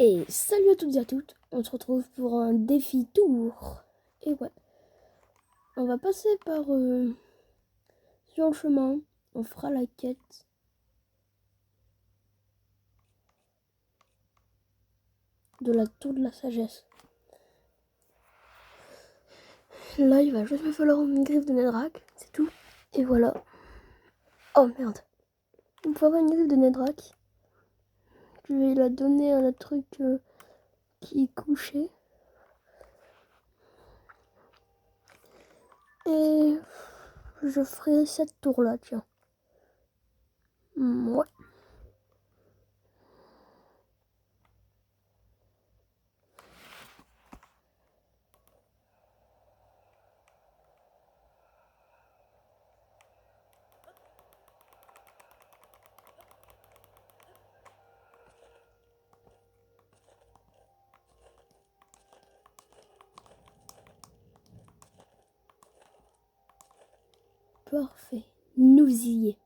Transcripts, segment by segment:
Et salut à toutes et à toutes, on se retrouve pour un défi tour. Et ouais, on va passer par sur le chemin, on fera la quête de la tour de la sagesse. Là, il va juste me falloir une griffe de Netherrack, c'est tout. Et voilà. Oh merde. Il me faut avoir une griffe de Netherrack. Je vais la donner à la truc qui est couché. Et je ferai cette tour là, tiens. Ouais. Parfait. Nous y est.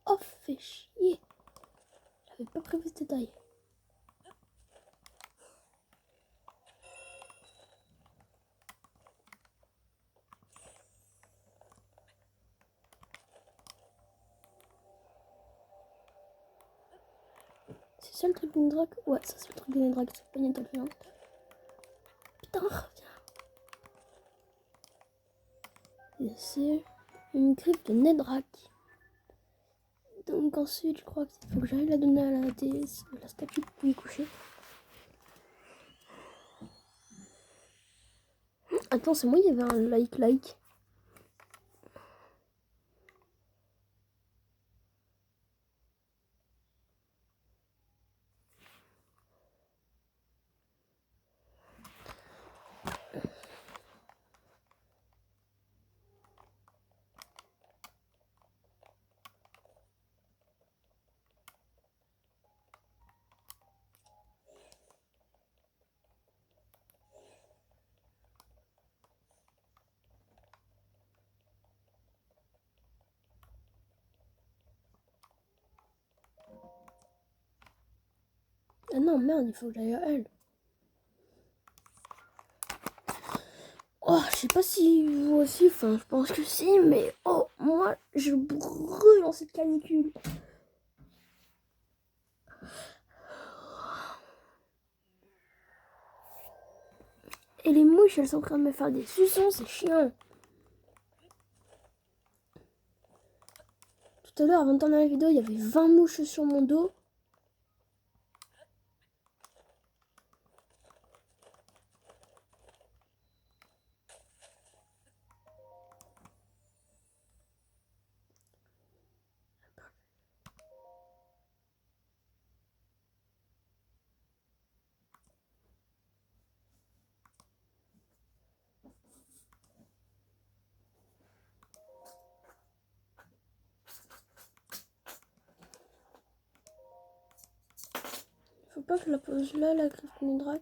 Oh, fait chier. J'avais pas prévu ce détail. C'est ça le truc de Netherrack? Ouais, ça c'est le truc de Netherrack, c'est pas une étoile filante. Putain, reviens. C'est une griffe de Netherrack. Donc ensuite, je crois qu'il faut que j'aille la donner à la déesse, la statue qui est couchée. Attends, c'est moi, il y avait un like. Ah non, merde, il faut que j'aille à elle. Oh, je sais pas si vous aussi, enfin, je pense que si, mais oh, moi, je brûle dans cette canicule. Et les mouches, elles sont en train de me faire des suçons, c'est chiant. Tout à l'heure, avant de tourner la vidéo, il y avait 20 mouches sur mon dos. Faut pas que je la pose là, la griffe de Netherrack.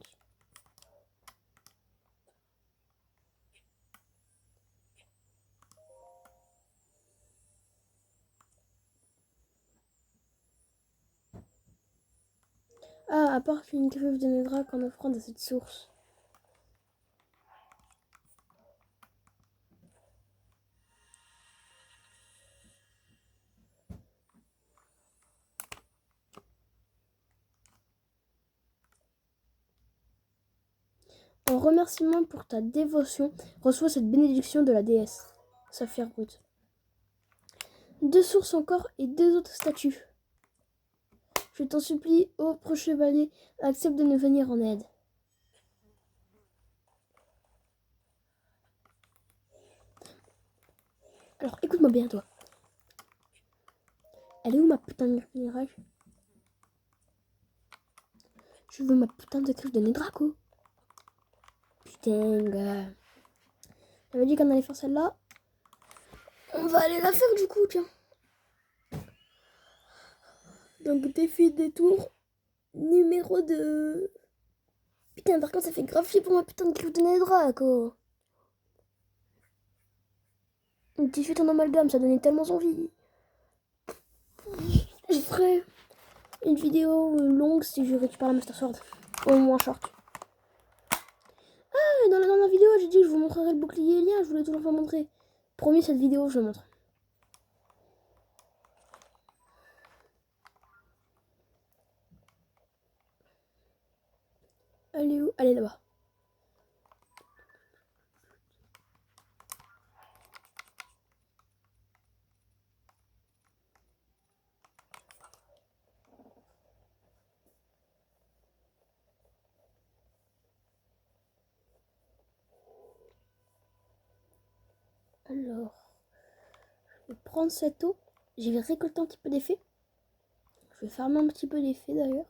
Ah, à part qu'une griffe de Netherrack en offrande à cette source. En remerciement pour ta dévotion, reçois cette bénédiction de la déesse. Saphir brut. 2 sources encore et 2 autres statues. Je t'en supplie, ô pro-chevalier, accepte de nous venir en aide. Alors écoute-moi bien, toi. Elle est où ma putain de griffe de Netherrack? Je veux ma putain de griffe de Netherrack, oh. Putain, gars. J'avais dit qu'on allait faire celle-là. On va aller la faire du coup, tiens. Donc défi des tours numéro 2. Putain, par contre, ça fait grave chier pour ma putain de griffe de Netherrack, oh. Une t-shirt en amalgame, ça donnait tellement envie. ferai une vidéo longue si je récupère la Master Sword. Au moins short. Ah, dans la dernière vidéo, j'ai dit que je vous montrerai le bouclier lien. Je voulais toujours pas montrer. Promis, cette vidéo, je le montre. Elle est où? Elle est là-bas. Alors, je vais prendre cette eau. Je vais récolter un petit peu d'effet. Je vais farmer un petit peu d'effet d'ailleurs.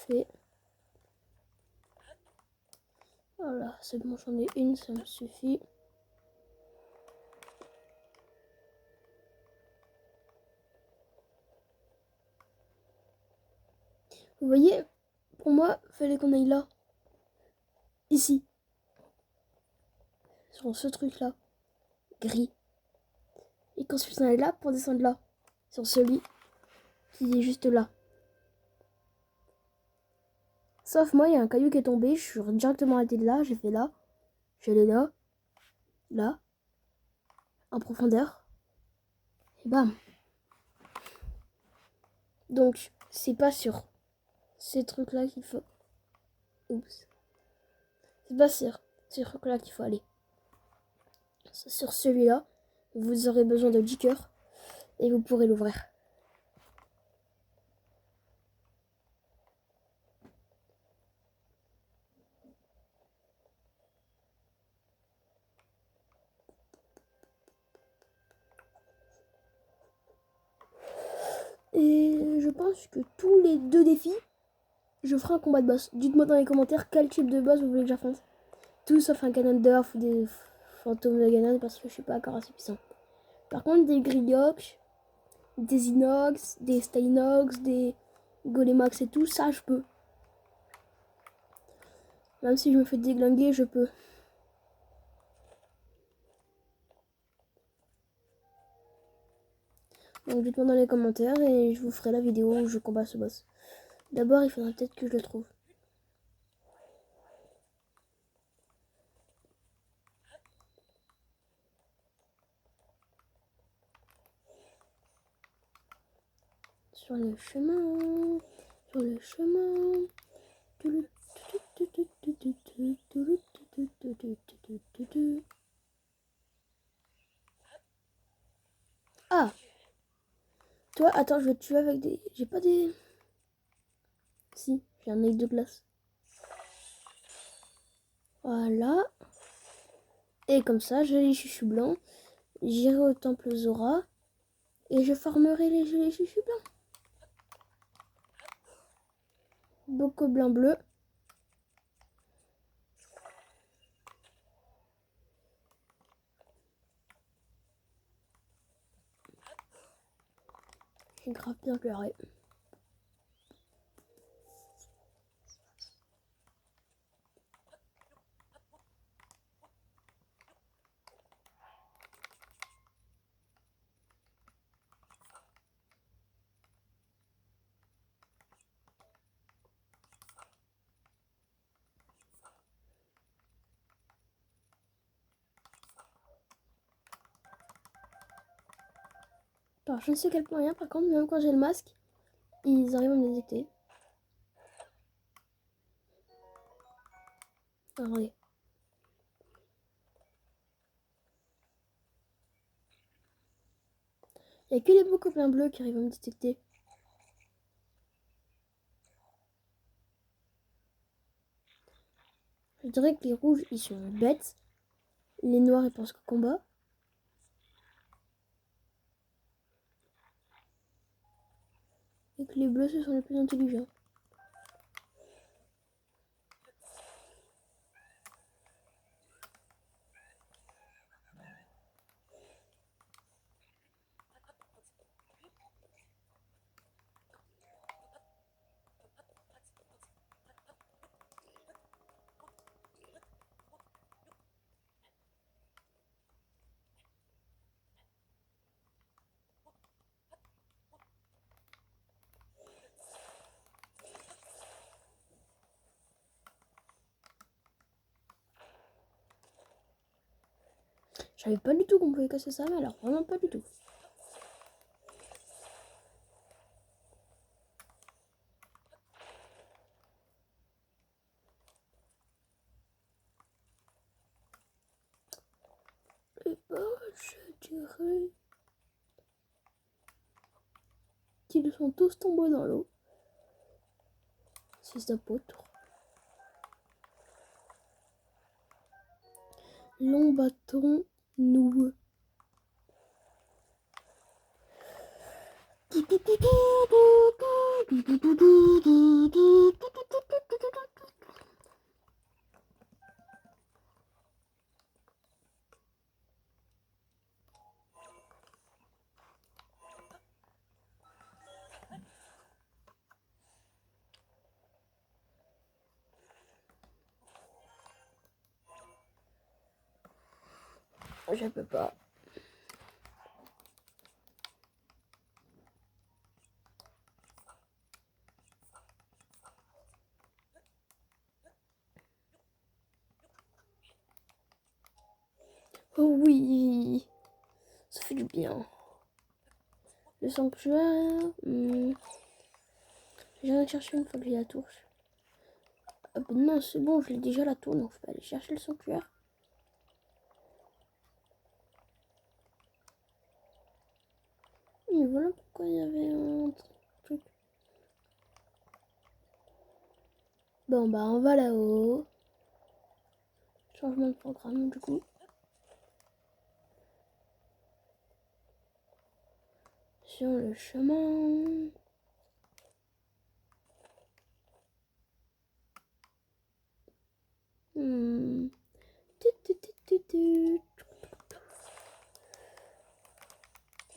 Fait. Voilà, c'est bon, j'en ai une, ça me suffit. Vous voyez, pour moi, il fallait qu'on aille là. Ici. Sur ce truc-là. Gris. Et qu'ensuite on aille là pour descendre là. Sur celui qui est juste là. Sauf moi, il y a un caillou qui est tombé. Je suis directement arrêté de là. J'ai fait là. J'allais là. Là. En profondeur. Et bam. Donc, c'est pas sur ces trucs-là qu'il faut... Oups. C'est pas sur ces trucs-là qu'il faut aller. Sur celui-là, vous aurez besoin de 10 cœurs. Et vous pourrez l'ouvrir. Et je pense que tous les 2 défis, je ferai un combat de boss. Dites-moi dans les commentaires quel type de boss vous voulez que j'affronte. Tout sauf un Ganondorf ou des fantômes de Ganon parce que je suis pas encore assez puissant. Par contre, des Griox, des Inox, des Steinox, des Golemax et tout, ça je peux. Même si je me fais déglinguer, je peux. Donc dites-moi dans les commentaires et je vous ferai la vidéo où je combats ce boss. D'abord, il faudra peut-être que je le trouve. Sur le chemin, sur le chemin. Ah, toi, attends, je vais te tuer avec des... J'ai pas des... Si, j'ai un œil de glace. Voilà. Et comme ça, j'ai les chuchus blancs. J'irai au temple Zora. Et je formerai les chuchus blancs. Beaucoup blanc bleu. J'ai grave bien pleuré. Alors, je ne sais quel point rien, par contre, même quand j'ai le masque, ils arrivent à me détecter. Attendez. Il n'y a que les beaux copains bleus qui arrivent à me détecter. Je dirais que les rouges, ils sont bêtes. Les noirs, ils pensent qu'au combat. Et que les bleus, ce sont les plus intelligents. Je savais pas du tout qu'on pouvait casser ça, mais alors vraiment pas du tout. Et bah, je dirais qu'ils sont tous tombés dans l'eau. Si ça potre. Long bâton noueux. Je peux pas. Oh oui, ça fait du bien. Le sanctuaire. Je viens de chercher une fois que j'ai la tour. Ah bah non, c'est bon, je l'ai déjà la tour, donc je peux aller chercher le sanctuaire. Mais voilà pourquoi il y avait un truc. Bon bah on va là-haut. Changement de programme du coup. Sur le chemin.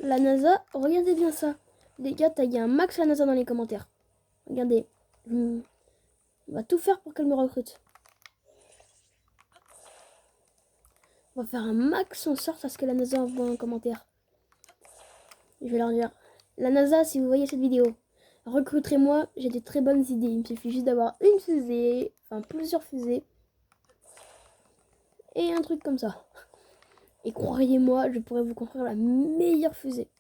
La NASA, regardez bien ça. Les gars, taguez un max la NASA dans les commentaires. Regardez. On va tout faire pour qu'elle me recrute. On va faire un max en sorte à ce que la NASA envoie un commentaire. Je vais leur dire. La NASA, si vous voyez cette vidéo, recruterez-moi, j'ai des très bonnes idées. Il me suffit juste d'avoir une fusée, enfin plusieurs fusées. Et un truc comme ça. Et croyez-moi, je pourrais vous construire la meilleure fusée.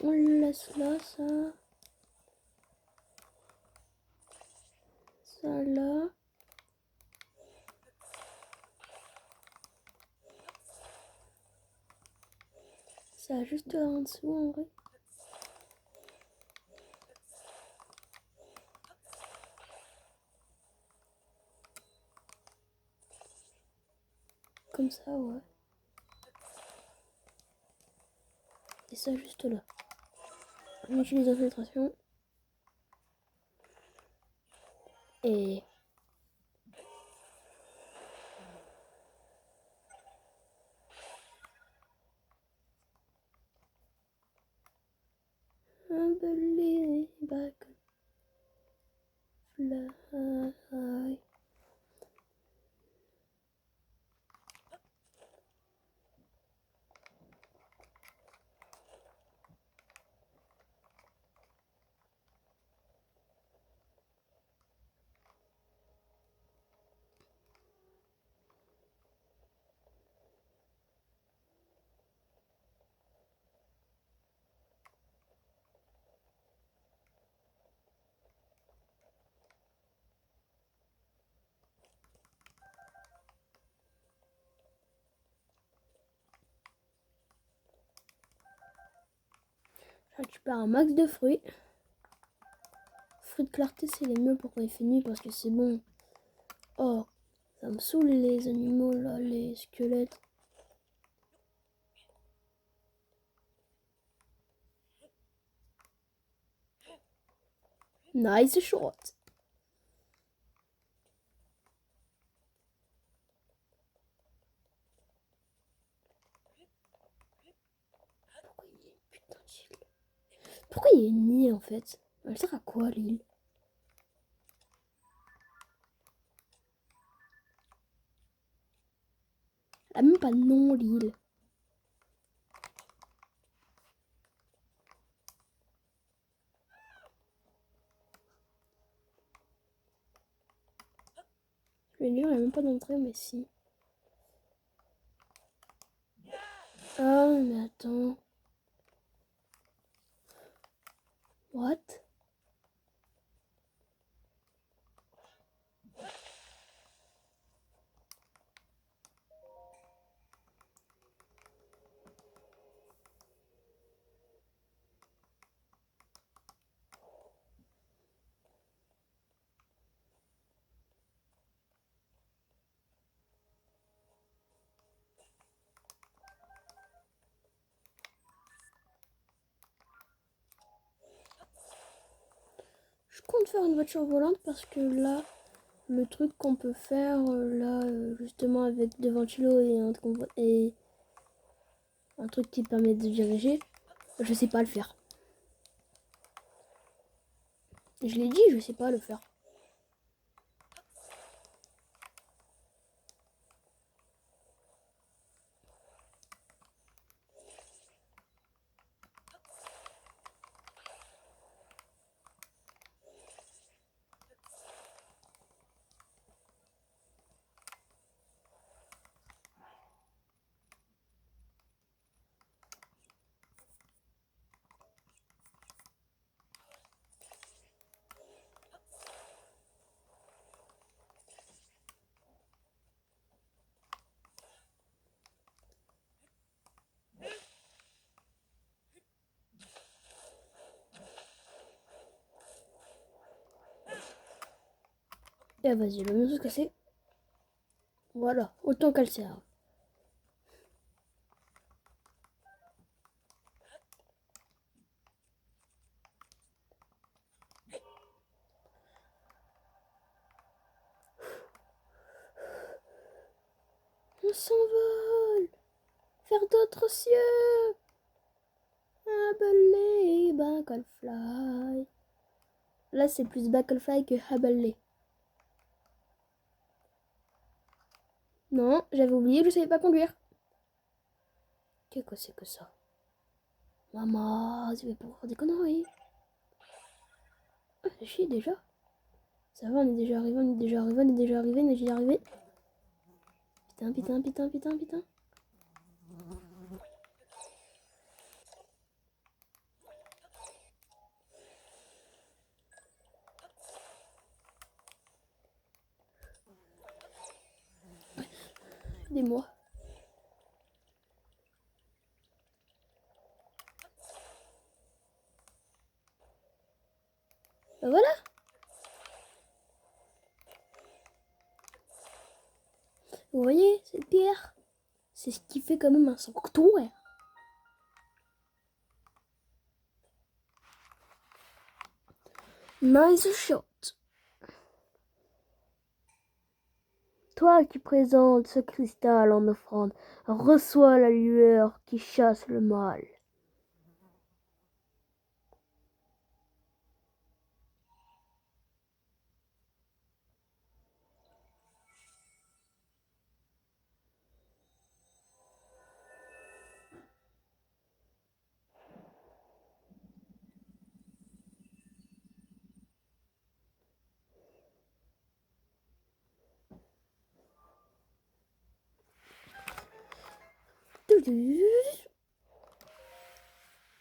On le laisse là, ça. Ça là. Ça juste là en dessous en vrai. Comme ça, ouais. Et ça juste là. On utilise l'infiltration. Et... I believe I could fly. Je récupère un max de fruits. Fruits de clarté, c'est les mieux pour quand il fait nuit parce que c'est bon. Oh, ça me saoule les animaux là, les squelettes. Nice shot. Pourquoi il y a une putain d'île? Pourquoi il y a une île en fait? Elle sert à quoi l'île? Elle a même pas de nom l'île. Je vais dire, il n'y a même pas d'entrée, mais si. Ah, mais attends. What? Je compte faire une voiture volante parce que là, le truc qu'on peut faire justement avec deux ventilos et un truc qui permet de diriger, je sais pas le faire. Je l'ai dit, je sais pas le faire. Et vas-y, le mieux se casser. Voilà, autant qu'elle sert. On s'envole vers d'autres cieux. Hablé, Backlefly. Là, c'est plus Backlefly que Hablé. Non, j'avais oublié, je savais pas conduire. Qu'est-ce que c'est que ça? Maman, tu veux pas faire des conneries? Ah, c'est chier déjà. Ça va, on est déjà arrivé, on est déjà arrivé, on est déjà arrivé, on est déjà arrivé. Putain, putain, putain, putain, putain. Aidez-moi. Bah voilà. Vous voyez, cette pierre, c'est ce qui fait quand même un sanctuaire. Nice shot. Toi qui présentes ce cristal en offrande, reçois la lueur qui chasse le mal.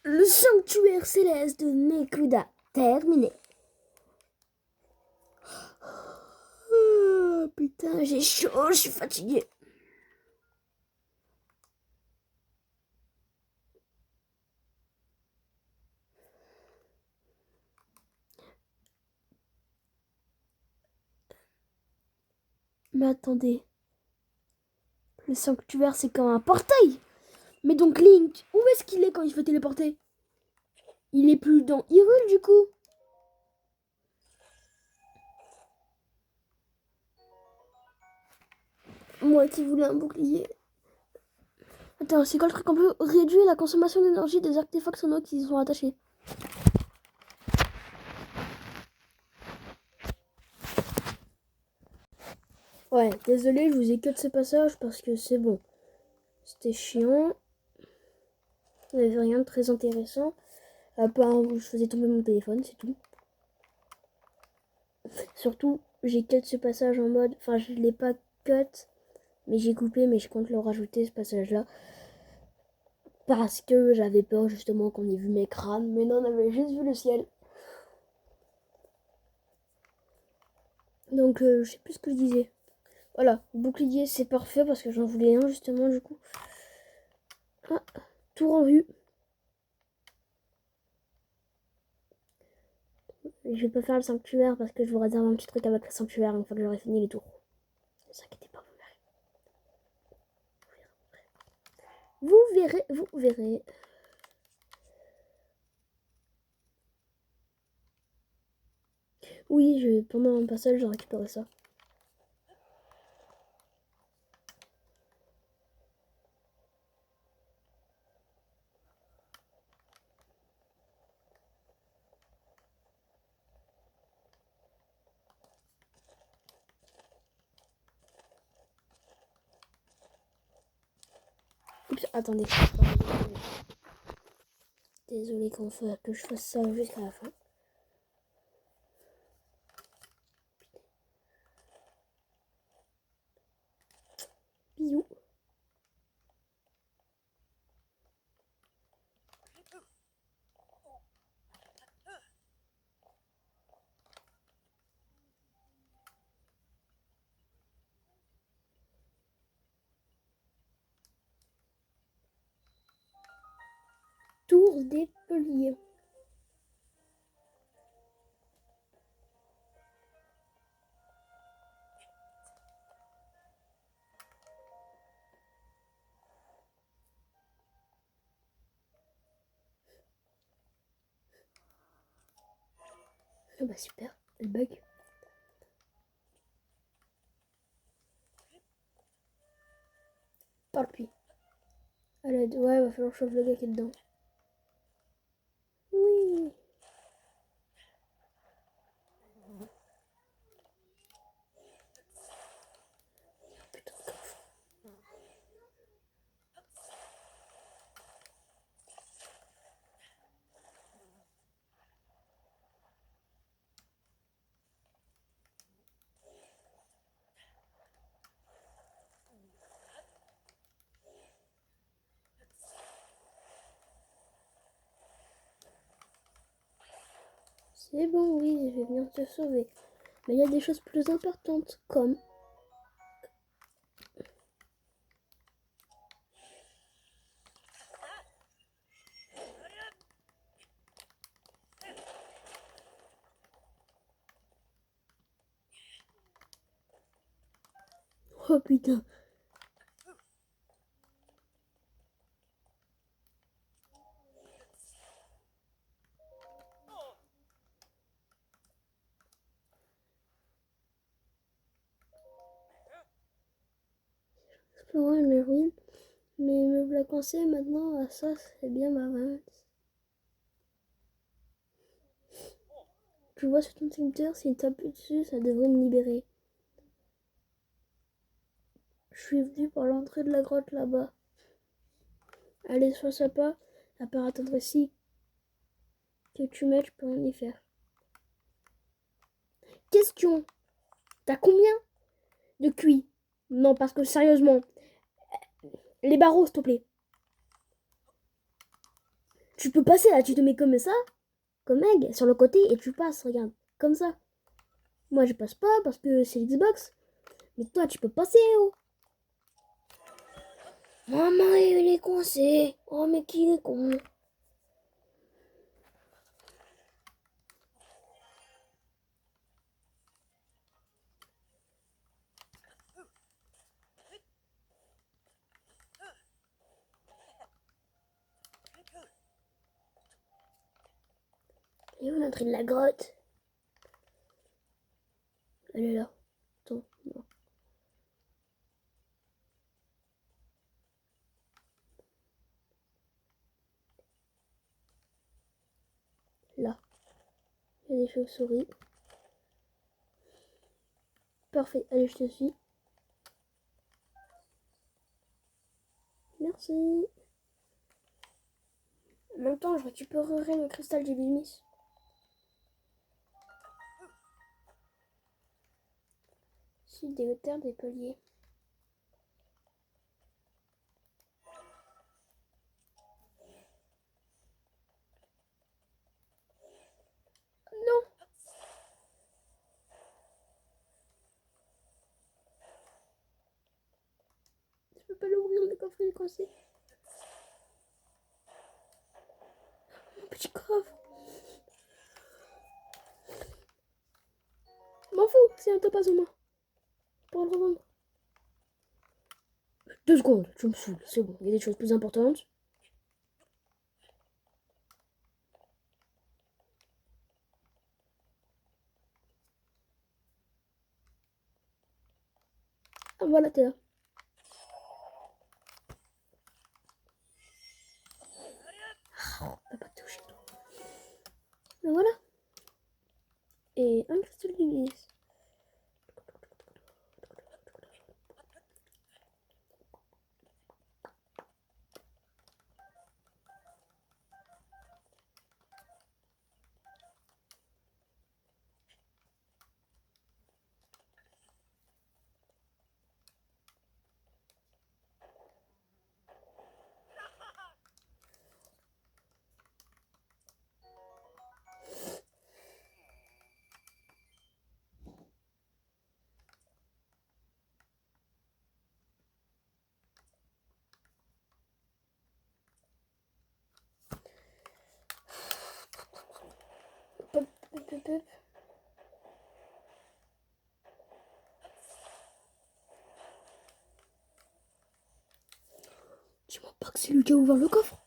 Le sanctuaire céleste de Nekuda terminé. Oh, putain, j'ai chaud, je suis fatiguée. Mais attendez, le sanctuaire c'est comme un portail. Mais donc Link, où est-ce qu'il est quand il se fait téléporter? Il est plus dans Hyrule du coup. Moi qui voulais un bouclier. Attends, c'est quoi le truc? On peut réduire la consommation d'énergie des artefacts sonores qui y sont attachés. Ouais, désolé, je vous ai cut ce passage parce que c'est bon. C'était chiant. Il n'y avait rien de très intéressant. À part où je faisais tomber mon téléphone, c'est tout. Surtout, j'ai cut ce passage en mode... Enfin, je l'ai pas cut, mais j'ai coupé, mais je compte le rajouter, ce passage-là. Parce que j'avais peur, justement, qu'on ait vu mes crânes. Mais non, on avait juste vu le ciel. Donc, je sais plus ce que je disais. Voilà, bouclier, c'est parfait, parce que j'en voulais un, justement, du coup. Ah, tour en vue. Je vais pas faire le sanctuaire, parce que je vous réserve un petit truc avec le sanctuaire, une fois que j'aurai fini les tours. Ne vous inquiétez pas, vous verrez. Vous verrez. Oui, pendant un passage, j'ai récupéré ça. Oups, attendez. Désolée que je fasse ça jusqu'à la fin. Bisous. Tour des Peliers. Ah bah super, elle bug. Par le puits. Ouais, va falloir que je chauffe le gars qui est dedans. Oui. Putain, c'est bon, oui, je vais venir te sauver. Mais il y a des choses plus importantes, comme... Oh putain. Explorer les ruines. Mais me voilà coincé maintenant, ça c'est bien ma vente. Tu vois sur ton Twitter, s'il tape dessus, ça devrait me libérer. Je suis venu par l'entrée de la grotte là-bas. Allez, sois sympa, à part attendre ici que tu m'aides, je peux rien y faire. Question, t'as combien de QI? Non, parce que sérieusement, les barreaux, s'il te plaît. Tu peux passer là, tu te mets comme ça, comme egg, sur le côté, et tu passes, regarde, comme ça. Moi, je passe pas parce que c'est l'Xbox. Mais toi, tu peux passer, oh. Maman, il est coincé. Oh, mais qui est con. Et où l'entrée de la grotte? Elle est là. Attends, non. Là. Il y a des chauves-souris. Parfait, allez, je te suis. Merci. En même temps, je récupérerai le cristal du Bimis. aussi des hauteurs, des paliers. Non! Je peux pas l'ouvrir, le coffre il est coincé. Mon petit coffre! M'en fous, c'est un topaz au moins. Pour le revendre. 2 secondes, tu me saoules, c'est bon, il y a des choses plus importantes. Ah, voilà, t'es là. Oh, t'as pas touché toi. Ben voilà. Et un cristal d'Ignis. Pop, pop, pop, pop. Dis-moi pas que c'est lui qui a ouvert le coffre.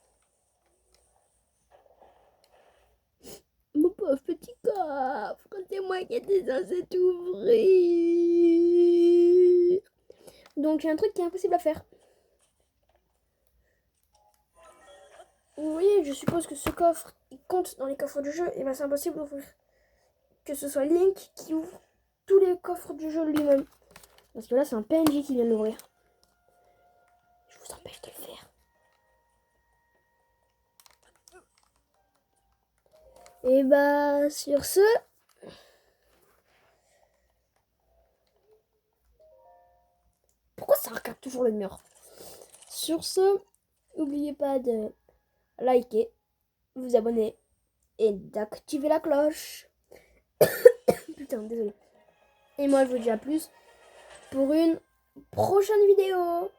Mon pauvre petit coffre, c'est moi qui étais censé t'ouvrir. Donc il y a un truc qui est impossible à faire. Oui, je suppose que ce coffre, il compte dans les coffres du jeu, et ben c'est impossible d'ouvrir. Que ce soit Link qui ouvre tous les coffres du jeu lui-même. Parce que là, c'est un PNJ qui vient de l'ouvrir. Je vous empêche de le faire. Et bah, sur ce... Pourquoi ça regarde toujours le mur? Sur ce, n'oubliez pas de liker, vous abonner et d'activer la cloche. Putain, désolé. Et moi, je vous dis à plus pour une prochaine vidéo.